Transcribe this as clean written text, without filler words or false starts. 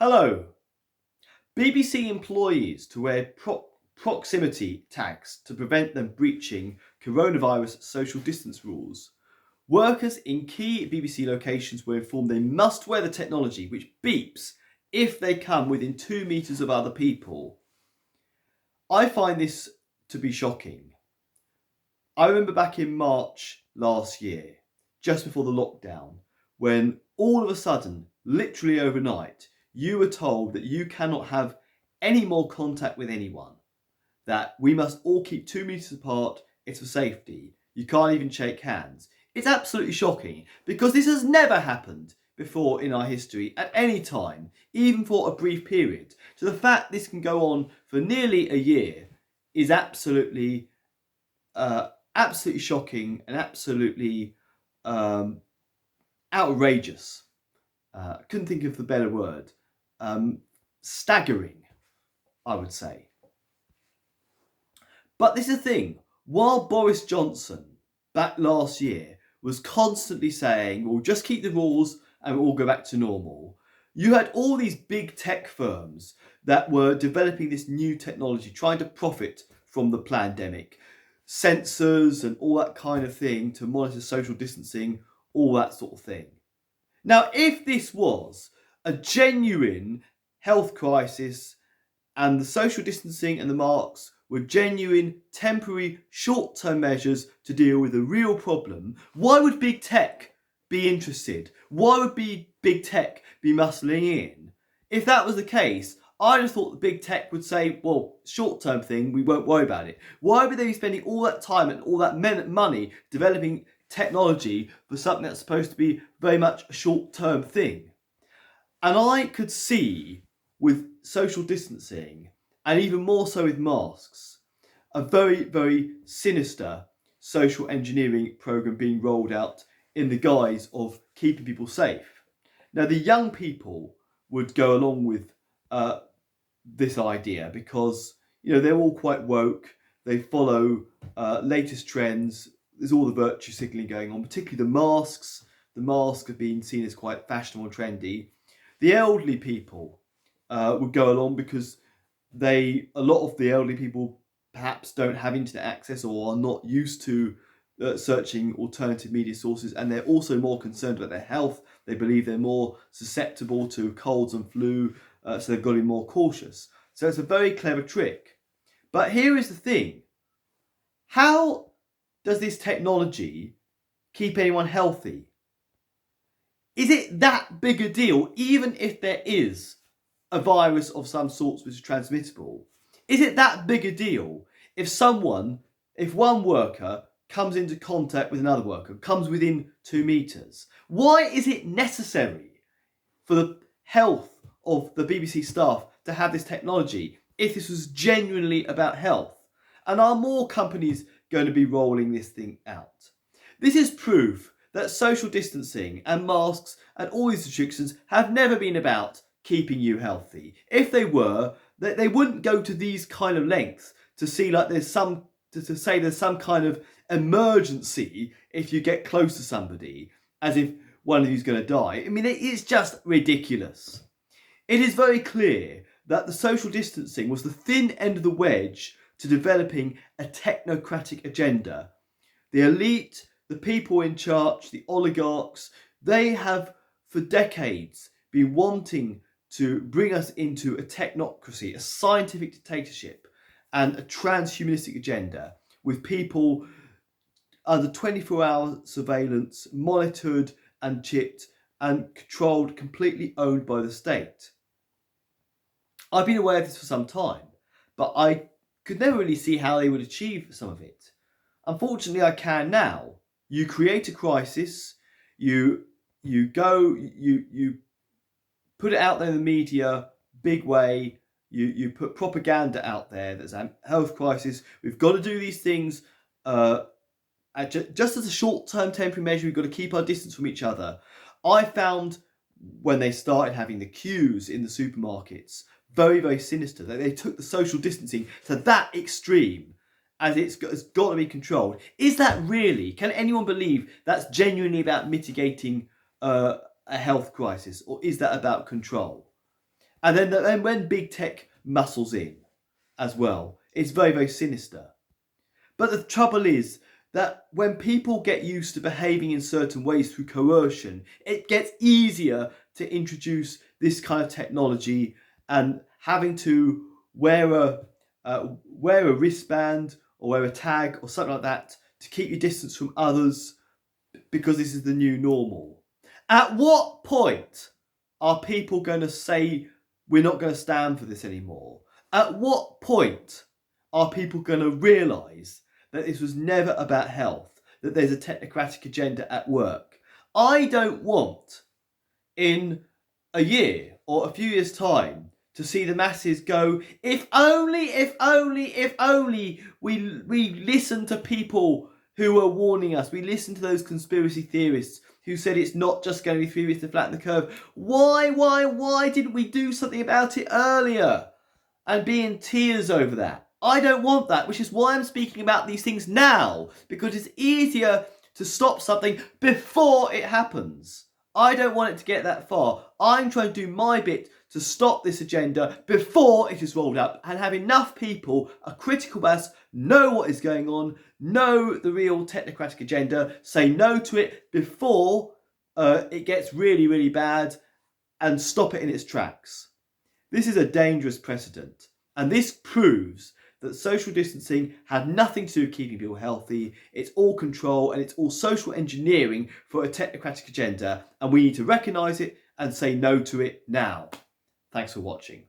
Hello. BBC employees to wear proximity tags to prevent them breaching coronavirus social distance rules. Workers in key BBC locations were informed they must wear the technology which beeps if they come within 2 metres of other people. I find this to be shocking. I remember back in March last year, just before the lockdown, when all of a sudden, literally overnight, you were told that you cannot have any more contact with anyone, that we must all keep 2 metres apart, it's for safety, you can't even shake hands. It's absolutely shocking because this has never happened before in our history at any time, even for a brief period. So the fact this can go on for nearly a year is absolutely shocking and absolutely outrageous. Couldn't think of the better word. Staggering, I would say. But this is the thing. While Boris Johnson, back last year, was constantly saying, we'll just keep the rules and we'll all go back to normal, you had all these big tech firms that were developing this new technology, trying to profit from the pandemic. Sensors and all that kind of thing to monitor social distancing, all that sort of thing. Now, if this was a genuine health crisis and the social distancing and the masks were genuine, temporary, short-term measures to deal with a real problem, why would big tech be interested? Why would big tech be muscling in? If that was the case, I just thought the big tech would say, well, short-term thing, we won't worry about it. Why would they be spending all that time and all that money developing technology for something that's supposed to be very much a short-term thing? And I could see with social distancing, and even more so with masks, a very, very sinister social engineering program being rolled out in the guise of keeping people safe. Now, the young people would go along with this idea because they're all quite woke. They follow latest trends. There's all the virtue signalling going on, particularly the masks. The masks have been seen as quite fashionable and trendy. The elderly people would go along because a lot of the elderly people perhaps don't have internet access or are not used to searching alternative media sources, and they're also more concerned about their health. They believe they're more susceptible to colds and flu, so they've got to be more cautious. So it's a very clever trick. But here is the thing. How does this technology keep anyone healthy? Is it that big a deal, even if there is a virus of some sorts which is transmissible? Is it that big a deal if one worker comes into contact with another worker, comes within 2 metres? Why is it necessary for the health of the BBC staff to have this technology if this was genuinely about health? And are more companies going to be rolling this thing out? This is proof that social distancing and masks and all these restrictions have never been about keeping you healthy. If they were, they wouldn't go to these kind of lengths to see like to say there's some kind of emergency if you get close to somebody, as if one of you's going to die. I mean, it's just ridiculous. It is very clear that the social distancing was the thin end of the wedge to developing a technocratic agenda. The elite, the people in charge, the oligarchs, they have for decades been wanting to bring us into a technocracy, a scientific dictatorship, and a transhumanistic agenda with people under 24-hour surveillance, monitored and chipped and controlled, completely owned by the state. I've been aware of this for some time, but I could never really see how they would achieve some of it. Unfortunately, I can now. You create a crisis, you put it out there in the media, big way, you put propaganda out there, there's a health crisis, we've got to do these things just as a short-term temporary measure, we've got to keep our distance from each other. I found when they started having the queues in the supermarkets very, very sinister, that they took the social distancing to that extreme, as it's got to be controlled. Is that really, can anyone believe that's genuinely about mitigating a health crisis, or is that about control? And then when big tech muscles in as well, it's very, very sinister. But the trouble is that when people get used to behaving in certain ways through coercion, it gets easier to introduce this kind of technology, and having to wear a wristband or wear a tag or something like that to keep your distance from others, because this is the new normal. At what point are people going to say we're not going to stand for this anymore? At what point are people going to realise that this was never about health, that there's a technocratic agenda at work? I don't want, in a year or a few years' time, to see the masses go, if only we listen to people who are warning us, we listen to those conspiracy theorists who said it's not just going to be 3 years to flatten the curve. Why didn't we do something about it earlier and be in tears over that? I don't want that, which is why I'm speaking about these things now, because it's easier to stop something before it happens. I don't want it to get that far. I'm trying to do my bit to stop this agenda before it is rolled out, and have enough people, a critical mass, know what is going on, know the real technocratic agenda, say no to it before it gets really, really bad, and stop it in its tracks. This is a dangerous precedent, and this proves that social distancing had nothing to do with keeping people healthy. It's all control, and it's all social engineering for a technocratic agenda, and we need to recognise it and say no to it now. Thanks for watching.